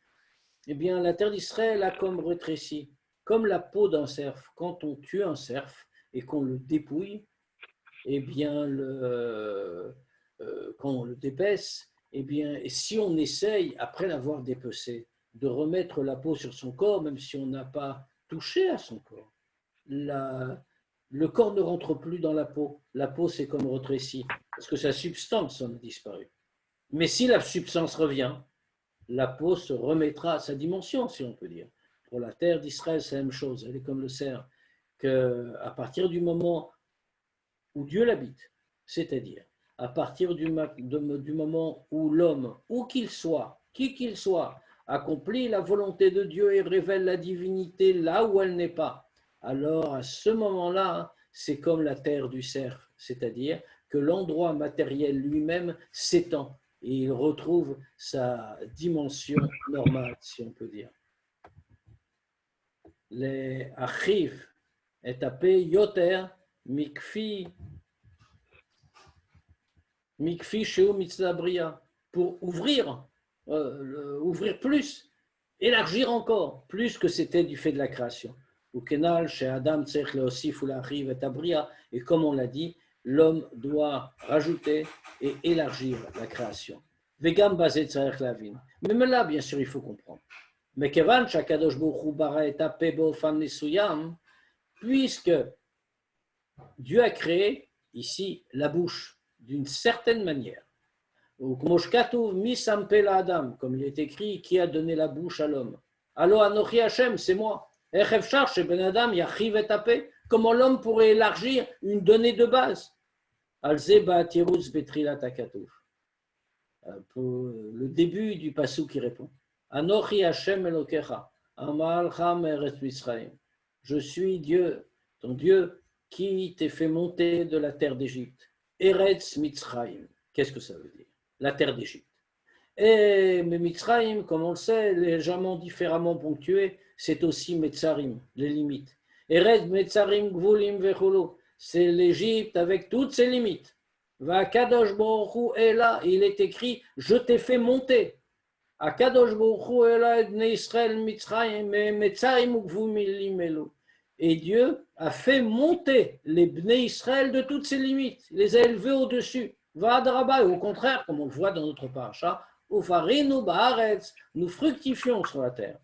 eh bien la terre d'Israël a comme rétréci, comme la peau d'un cerf. Quand on tue un cerf et qu'on le dépouille, eh bien quand on le dépaisse, eh bien, et si on essaye, après l'avoir dépecé, de remettre la peau sur son corps, même si on n'a pas touché à son corps, le corps ne rentre plus dans la peau. La peau, c'est comme rétréci, parce que sa substance en a disparu. Mais si la substance revient, la peau se remettra à sa dimension, si on peut dire. Pour la terre d'Israël, c'est la même chose. Elle est comme le cerf, qu'à partir du moment où Dieu l'habite, c'est-à-dire à partir du moment où l'homme, où qu'il soit, qui qu'il soit, accomplit la volonté de Dieu et révèle la divinité là où elle n'est pas, alors à ce moment-là, c'est comme la terre du cerf, c'est-à-dire que l'endroit matériel lui-même s'étend et il retrouve sa dimension normale, si on peut dire. Les achiv est appelé yoter mikfi sheu mitzvah bria, pour ouvrir plus, élargir encore, plus que c'était du fait de la création. Ukenal chez Adam tzech leosif ou l'achiv et abria, et comme on l'a dit, l'homme doit rajouter et élargir la création. Vegam basé tzarech lavin. Même là, bien sûr, il faut comprendre. Mais kevan shakadosh baruch hu bara et tapé beofan nesuyam, puisque Dieu a créé ici la bouche d'une certaine manière. Comme il est écrit, qui a donné la bouche à l'homme. Allo Anochi Hashem, c'est moi. Comment l'homme pourrait élargir une donnée de base? Pour le début du passou qui répond. Anochi Hashem Elokecha, Amalcha Meretz Mitzrayim. Je suis Dieu, ton Dieu, qui t'ai fait monter de la terre d'Égypte. Eretz Mitzrayim. Qu'est-ce que ça veut dire? La terre d'Égypte. Et mais Mitzrayim, comme on le sait, légèrement différemment ponctué, c'est aussi Metzarim, les limites. Eretz Metzarim Gvulim Vechulu. C'est l'Égypte avec toutes ses limites. Va Kadosh Baruch Hu est là, il est écrit, je t'ai fait monter. Akadosh Baruch Hu est là, Bnei Israël Mitzrayim, Metzarim Gvulim Elu. Et Dieu a fait monter les Bnei Israël de toutes ses limites, les a élevés au-dessus. Vadraba, et au contraire, comme on le voit dans notre paracha, Ufarinu ba'aretz, nous fructifions sur la terre.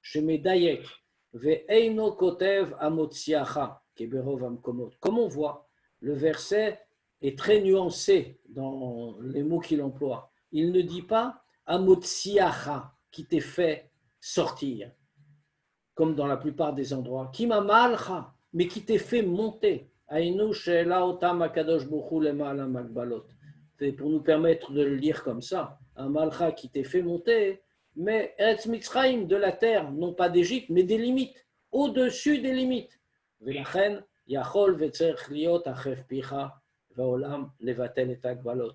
Shemedayek, ve'eino kotev amotsiacha, keberov amkomot. Comme on voit, le verset est très nuancé dans les mots qu'il emploie. Il ne dit pas amotsiacha, qui t'est fait sortir, comme dans la plupart des endroits, qui m'a malcha, mais qui t'est fait monter. C'est pour nous permettre de le lire comme ça, un malcha qui t'est fait monter, mais Eretz Mitzrayim, de la terre, non pas d'Égypte, mais des limites, au-dessus des limites.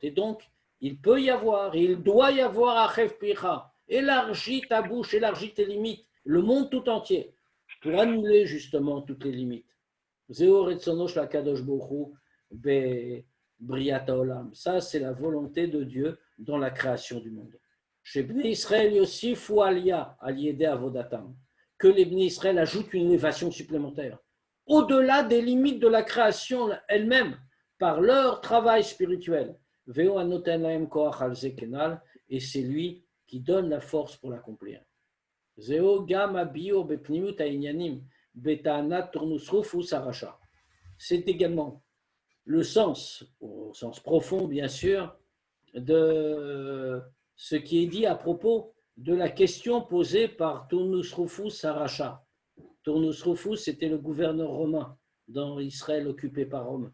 Et donc, il peut y avoir, il doit y avoir achef picha, élargis ta bouche, élargis tes limites, le monde tout entier, pour annuler justement toutes les limites. Ça, c'est la volonté de Dieu dans la création du monde. Chez Bnei Israël, Yosifu Aliyah, Aliyede Avodatam, que les Bnei Israël ajoutent une élévation supplémentaire, au-delà des limites de la création elle-même, par leur travail spirituel. Et c'est lui qui donne la force pour l'accomplir. C'est également le sens, au sens profond bien sûr, de ce qui est dit à propos de la question posée par Turnus Rufus à Racha. Turnus Rufus était le gouverneur romain dans Israël occupé par Rome,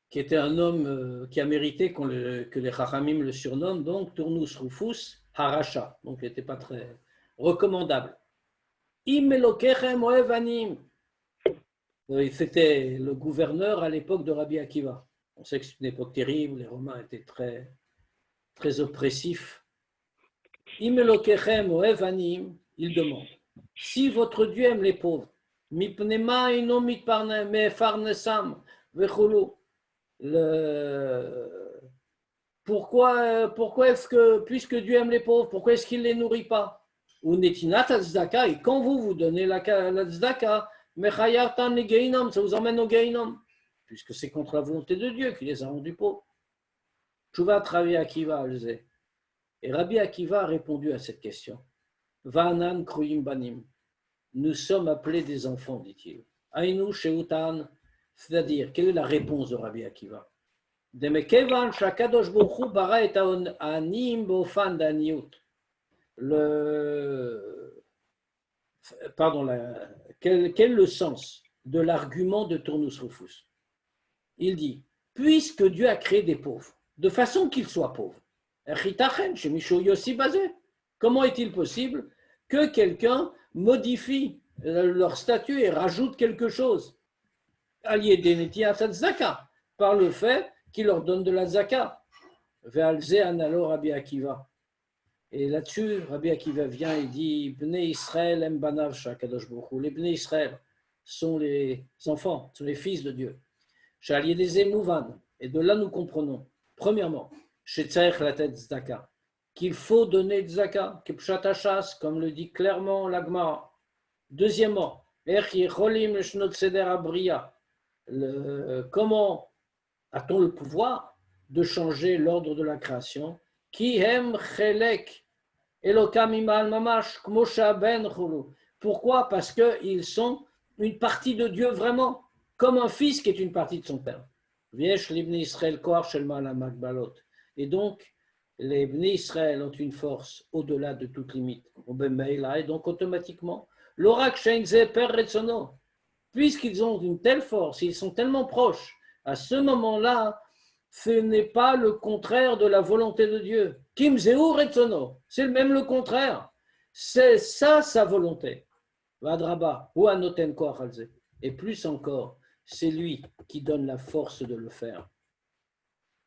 qui était un homme qui a mérité que les Chachamim le surnomment, donc Turnus Rufus Haracha, donc il n'était pas très recommandable. Im Elokechem ohev anim. C'était le gouverneur à l'époque de Rabbi Akiva. On sait que c'est une époque terrible, les Romains étaient très, très oppressifs. Im Elokechem ohev anim, il demande, si votre Dieu aime les pauvres, mipnema ino mitparnem mefarnesam vechulu. Pourquoi est-ce que, puisque Dieu aime les pauvres, pourquoi est-ce qu'il ne les nourrit pas? Ou netinat tzedaka, et quand vous donnez la tzedaka, mechayartan le geinom, ça vous emmène au geinom, puisque c'est contre la volonté de Dieu qui les a rendus pauvres. Tchouvat Rabbi Akiva alzeh. Et Rabbi Akiva a répondu à cette question. Va'anan kruyim banim. Nous sommes appelés des enfants, dit-il. Aïnou sheutan. C'est-à-dire, quelle est la réponse de Rabbi Akiva? Quel est le sens de l'argument de Turnus Rufus? Il dit, puisque Dieu a créé des pauvres, de façon qu'ils soient pauvres, comment est-il possible que quelqu'un modifie leur statut et rajoute quelque chose? Par le fait qu'il leur donne de la zaka. Rabbi Akiva. Et là-dessus, Rabbi Akiva vient et dit Bnei Israël em banav shakadosh baruch hu. Les Bnei Israël sont les enfants, sont les fils de Dieu. Et de là, nous comprenons, premièrement, qu'il faut donner de zaka, comme le dit clairement l'Agmara. Deuxièmement, comment a-t-on le pouvoir de changer l'ordre de la création? Pourquoi? Parce qu'ils sont une partie de Dieu vraiment, comme un fils qui est une partie de son père. Et donc, les Bnei Israël ont une force au-delà de toute limite. Et donc, automatiquement, puisqu'ils ont une telle force, ils sont tellement proches, à ce moment-là, ce n'est pas le contraire de la volonté de Dieu. Kim Zeu Retsono, c'est même le contraire. C'est ça sa volonté. Vadraba, ou Anoten Koachalze. Et plus encore, c'est lui qui donne la force de le faire.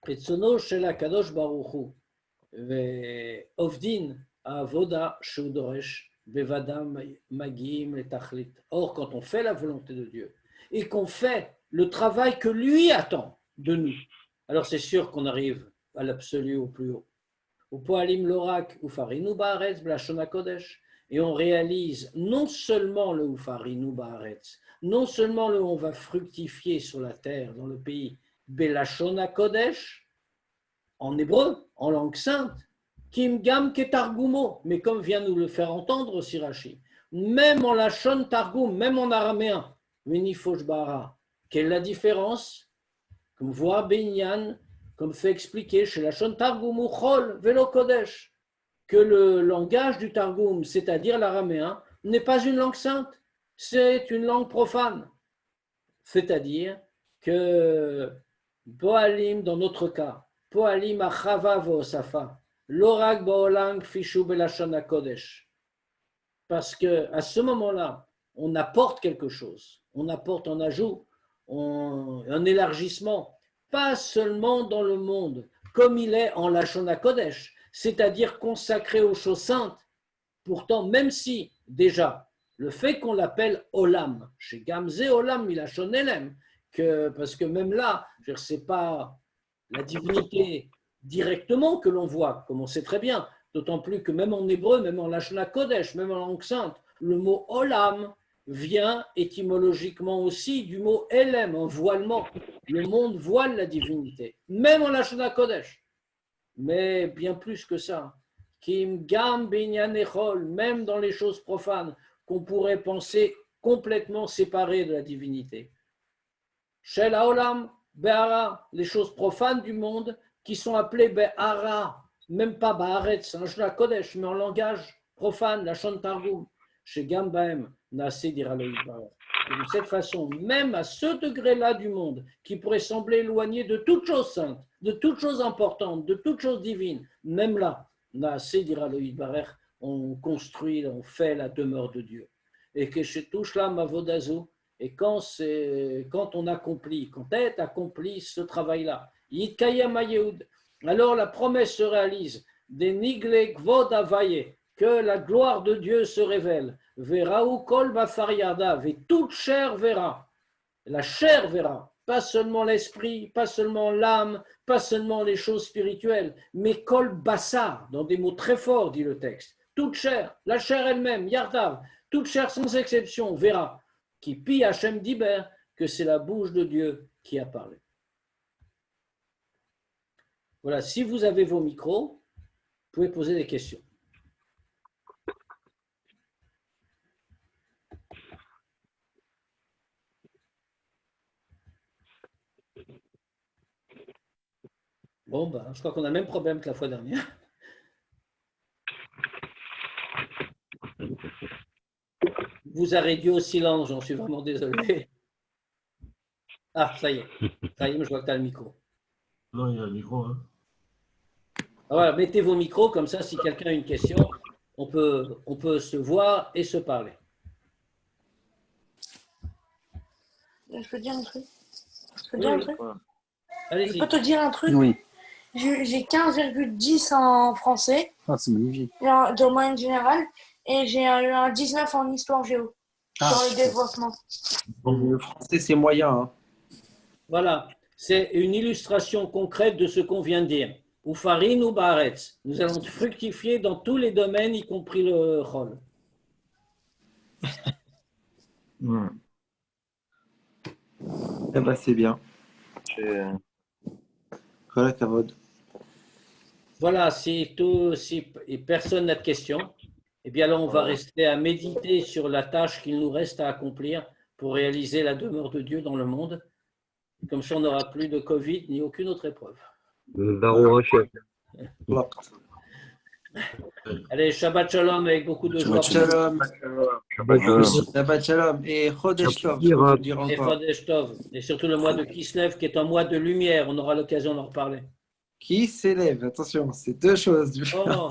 Retsono Shela Kadosh Baruchu, ve Ovdin Avoda Sheudoresh. Or, quand on fait la volonté de Dieu et qu'on fait le travail que lui attend de nous, alors c'est sûr qu'on arrive à l'absolu, au plus haut. Et on réalise non seulement le Ufarinu Baaretz, non seulement le on va fructifier sur la terre, dans le pays, Belashona Kodesh, en hébreu, en langue sainte, Kim Gam Ketargumo, mais comme vient nous le faire entendre aussi Rashi, même en Lachon Targum, même en araméen, Venifosh Bara, quelle est la différence? Comme voit Benyan, comme fait expliquer chez Lachon Targum ou Chol Velo Kodesh, que le langage du Targum, c'est-à-dire l'araméen, n'est pas une langue sainte, c'est une langue profane. C'est-à-dire que Boalim, dans notre cas, Poalim Achava Vosafa, L'orag baolang fichu belashon kodesh. Parce qu'à ce moment-là, on apporte quelque chose, on apporte un ajout, un élargissement, pas seulement dans le monde, comme il est en Lachon Kodesh, c'est-à-dire consacré aux choses saintes. Pourtant, même si, déjà, le fait qu'on l'appelle Olam, chez Gamze Olam, il a Elem, parce que même là, ce n'est pas la divinité directement que l'on voit, comme on sait très bien, d'autant plus que même en hébreu, même en Lachon Kodesh, même en langue sainte, le mot Olam vient étymologiquement aussi du mot Elem, un voilement. Le monde voile la divinité, même en Lachon Kodesh. Mais bien plus que ça, Kim Gam Binyan Echol, même dans les choses profanes, qu'on pourrait penser complètement séparées de la divinité. Shel Haolam Be'ara, les choses profanes du monde qui sont appelées Be'ara, même pas Ba'aretz, un Shna Kodesh, mais en langage profane, la Shon Targum, chez Gambaem, Naaseh dira le Yitbarach. Et de cette façon, même à ce degré-là du monde, qui pourrait sembler éloigné de toute chose sainte, de toute chose importante, de toute chose divine, même là, Naaseh dira le Yitbarach, on construit, on fait la demeure de Dieu. Et que chez Touchlam Avodazo, et quand on accomplit, quand est accompli ce travail-là, Yitkayam Hayehoud, alors la promesse se réalise, des Nigle Kvod Avaye, que la gloire de Dieu se révèle, Veraou Kol Bafariadav, et toute chair verra, la chair verra, pas seulement l'esprit, pas seulement l'âme, pas seulement les choses spirituelles, mais Kol Bassar, dans des mots très forts, dit le texte, toute chair, la chair elle-même, Yardav, toute chair sans exception verra, qui pi Hachem Diber, que c'est la bouche de Dieu qui a parlé. Voilà, si vous avez vos micros, vous pouvez poser des questions. Bon, je crois qu'on a le même problème que la fois dernière. Vous a réduit au silence, j'en suis vraiment désolé. Ah, ça y est, je vois que tu as le micro. Non, il y a le micro. Hein. Voilà, mettez vos micros, comme ça, si quelqu'un a une question, on peut se voir et se parler. Je peux dire un truc Allez-y. Je peux te dire un truc Oui. J'ai 15,10 en français, Ah, c'est magnifique. de moyenne générale, et j'ai eu un 19 en histoire géo, sur le développement. Le français, c'est moyen. Hein. Voilà, c'est une illustration concrète de ce qu'on vient de dire. Ou farine ou baretz. Nous allons fructifier dans tous les domaines, y compris le rôle. Eh ben, c'est bien. Voilà, Kavod. Voilà, si personne n'a de questions, eh bien là, on va rester à méditer sur la tâche qu'il nous reste à accomplir pour réaliser la demeure de Dieu dans le monde. Comme ça, on n'aura plus de Covid ni aucune autre épreuve. Allez, Shabbat Shalom avec beaucoup de joie. Shabbat Shalom. Shabbat Shalom. Et Chodesh Tov, je peux te dire Et encore. Chodesh Tov. Et surtout le mois de Kislev, qui est un mois de lumière. On aura l'occasion d'en reparler. Qui s'élève? Attention, c'est deux choses. Oh.